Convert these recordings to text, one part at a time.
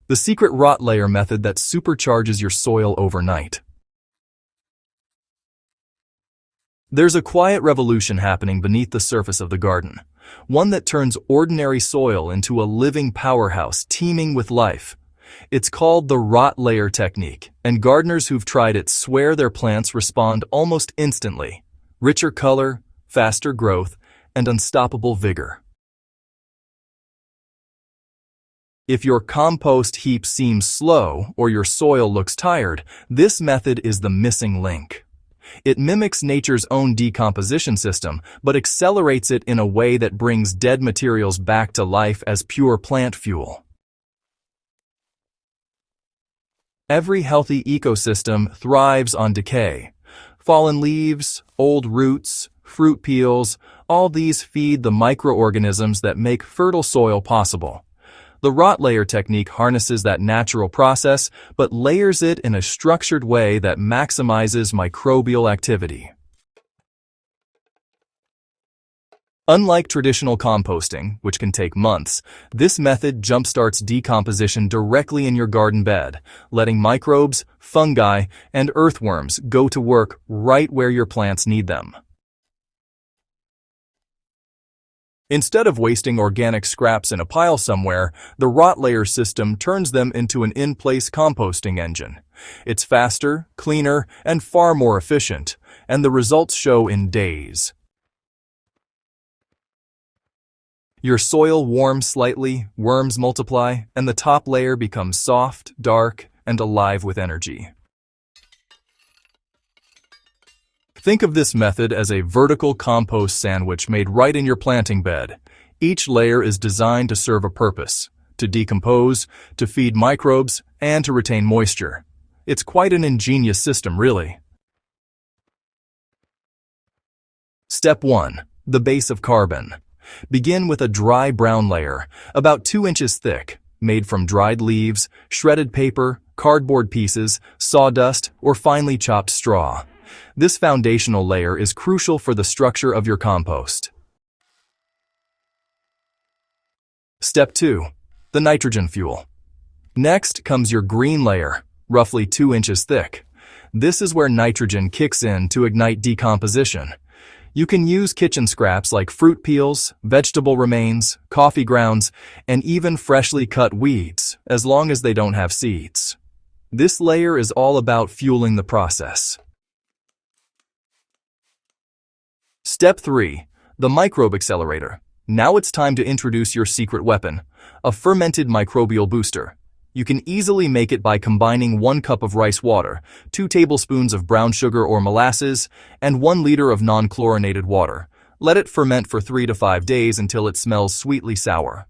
The secret rot layer method that supercharges your soil overnight. There's a quiet revolution happening beneath the surface of the garden, one that turns ordinary soil into a living powerhouse teeming with life. It's called the rot layer technique, and gardeners who've tried it swear their plants respond almost instantly. Richer color, faster growth, and unstoppable vigor. If your compost heap seems slow or your soil looks tired, this method is the missing link. It mimics nature's own decomposition system, but accelerates it in a way that brings dead materials back to life as pure plant fuel. Every healthy ecosystem thrives on decay. Fallen leaves, old roots, fruit peels, all these feed the microorganisms that make fertile soil possible. The rot layer technique harnesses that natural process, but layers it in a structured way that maximizes microbial activity. Unlike traditional composting, which can take months, this method jumpstarts decomposition directly in your garden bed, letting microbes, fungi, and earthworms go to work right where your plants need them. Instead of wasting organic scraps in a pile somewhere, the rot layer system turns them into an in-place composting engine. It's faster, cleaner, and far more efficient, and the results show in days. Your soil warms slightly, worms multiply, and the top layer becomes soft, dark, and alive with energy. Think of this method as a vertical compost sandwich made right in your planting bed. Each layer is designed to serve a purpose: to decompose, to feed microbes, and to retain moisture. It's quite an ingenious system, really. Step 1. The base of carbon. Begin with a dry brown layer, about 2 inches thick, made from dried leaves, shredded paper, cardboard pieces, sawdust, or finely chopped straw. This foundational layer is crucial for the structure of your compost. Step 2. The nitrogen fuel. Next comes your green layer, roughly 2 inches thick. This is where nitrogen kicks in to ignite decomposition. You can use kitchen scraps like fruit peels, vegetable remains, coffee grounds, and even freshly cut weeds, as long as they don't have seeds. This layer is all about fueling the process. Step 3. The microbe accelerator. Now it's time to introduce your secret weapon, a fermented microbial booster. You can easily make it by combining 1 cup of rice water, 2 tablespoons of brown sugar or molasses, and 1 liter of non-chlorinated water. Let it ferment for 3 to 5 days until it smells sweetly sour.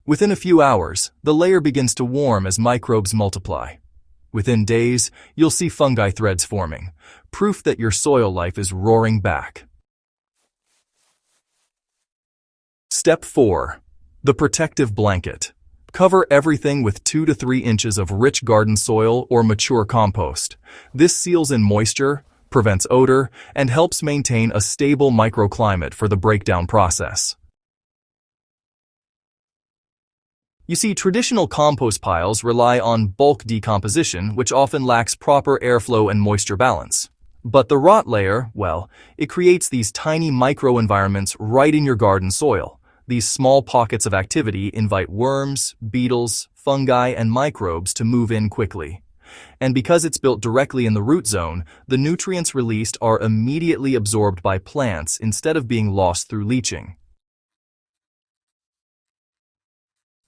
Within a few hours, the layer begins to warm as microbes multiply. Within days, you'll see fungi threads forming, proof that your soil life is roaring back. Step 4. The protective blanket. Cover everything with 2 to 3 inches of rich garden soil or mature compost. This seals in moisture, prevents odor, and helps maintain a stable microclimate for the breakdown process. You see, traditional compost piles rely on bulk decomposition, which often lacks proper airflow and moisture balance. But the rot layer, well, it creates these tiny microenvironments right in your garden soil. These small pockets of activity invite worms, beetles, fungi, and microbes to move in quickly. And because it's built directly in the root zone, the nutrients released are immediately absorbed by plants instead of being lost through leaching.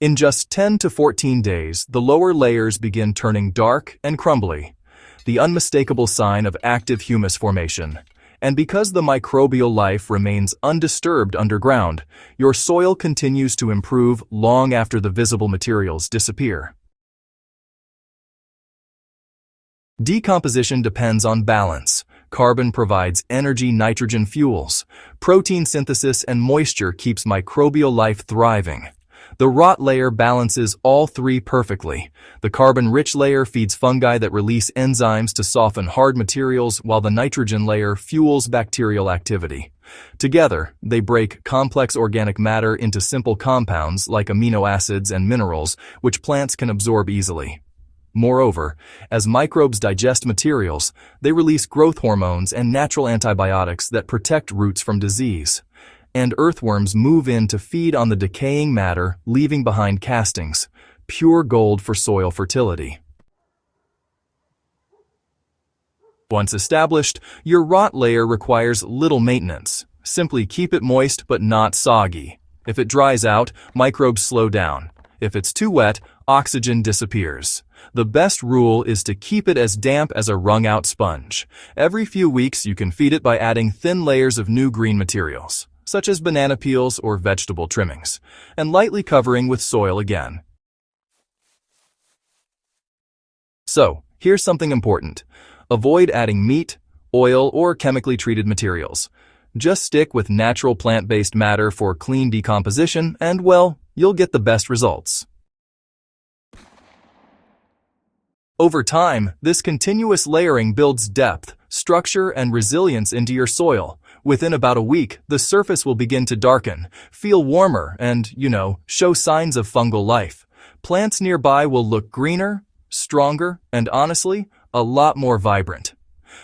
In just 10 to 14 days, the lower layers begin turning dark and crumbly, the unmistakable sign of active humus formation. And because the microbial life remains undisturbed underground, your soil continues to improve long after the visible materials disappear. Decomposition depends on balance. Carbon provides energy, nitrogen fuels. Protein synthesis and moisture keeps microbial life thriving. The rot layer balances all three perfectly. The carbon-rich layer feeds fungi that release enzymes to soften hard materials, while the nitrogen layer fuels bacterial activity. Together, they break complex organic matter into simple compounds like amino acids and minerals, which plants can absorb easily. Moreover, as microbes digest materials, they release growth hormones and natural antibiotics that protect roots from disease. And earthworms move in to feed on the decaying matter, leaving behind castings, pure gold for soil fertility. Once established, your rot layer requires little maintenance. Simply keep it moist but not soggy. If it dries out, microbes slow down. If it's too wet, oxygen disappears. The best rule is to keep it as damp as a wrung-out sponge. Every few weeks you can feed it by adding thin layers of new green materials, such as banana peels or vegetable trimmings, and lightly covering with soil again. So, here's something important. Avoid adding meat, oil, or chemically treated materials. Just stick with natural plant-based matter for clean decomposition and, well, you'll get the best results. Over time, this continuous layering builds depth, structure, and resilience into your soil. Within about a week, the surface will begin to darken, feel warmer, and, show signs of fungal life. Plants nearby will look greener, stronger, and honestly, a lot more vibrant.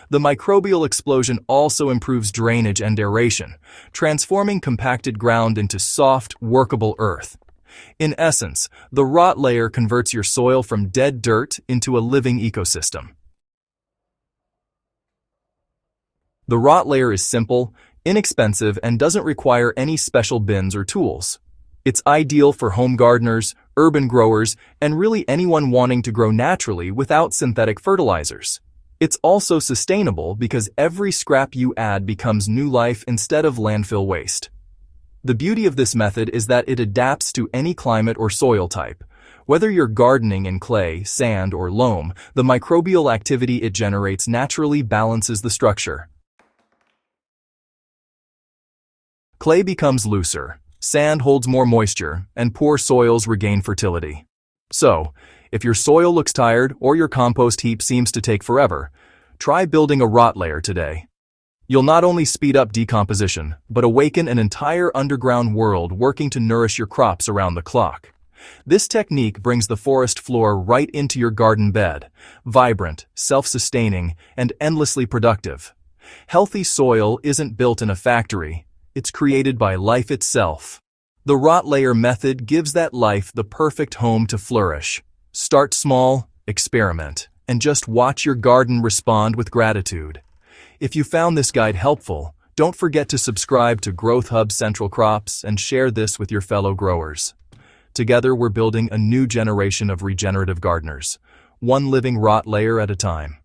The microbial explosion also improves drainage and aeration, transforming compacted ground into soft, workable earth. In essence, the rot layer converts your soil from dead dirt into a living ecosystem. The rot layer is simple, inexpensive, and doesn't require any special bins or tools. It's ideal for home gardeners, urban growers, and really anyone wanting to grow naturally without synthetic fertilizers. It's also sustainable because every scrap you add becomes new life instead of landfill waste. The beauty of this method is that it adapts to any climate or soil type. Whether you're gardening in clay, sand, or loam, the microbial activity it generates naturally balances the structure. Clay becomes looser, sand holds more moisture, and poor soils regain fertility. So, if your soil looks tired or your compost heap seems to take forever, try building a rot layer today. You'll not only speed up decomposition, but awaken an entire underground world working to nourish your crops around the clock. This technique brings the forest floor right into your garden bed, vibrant, self-sustaining, and endlessly productive. Healthy soil isn't built in a factory, it's created by life itself. The rot layer method gives that life the perfect home to flourish. Start small, experiment, and just watch your garden respond with gratitude. If you found this guide helpful, don't forget to subscribe to Growth Hub Central Crops and share this with your fellow growers. Together, we're building a new generation of regenerative gardeners, one living rot layer at a time.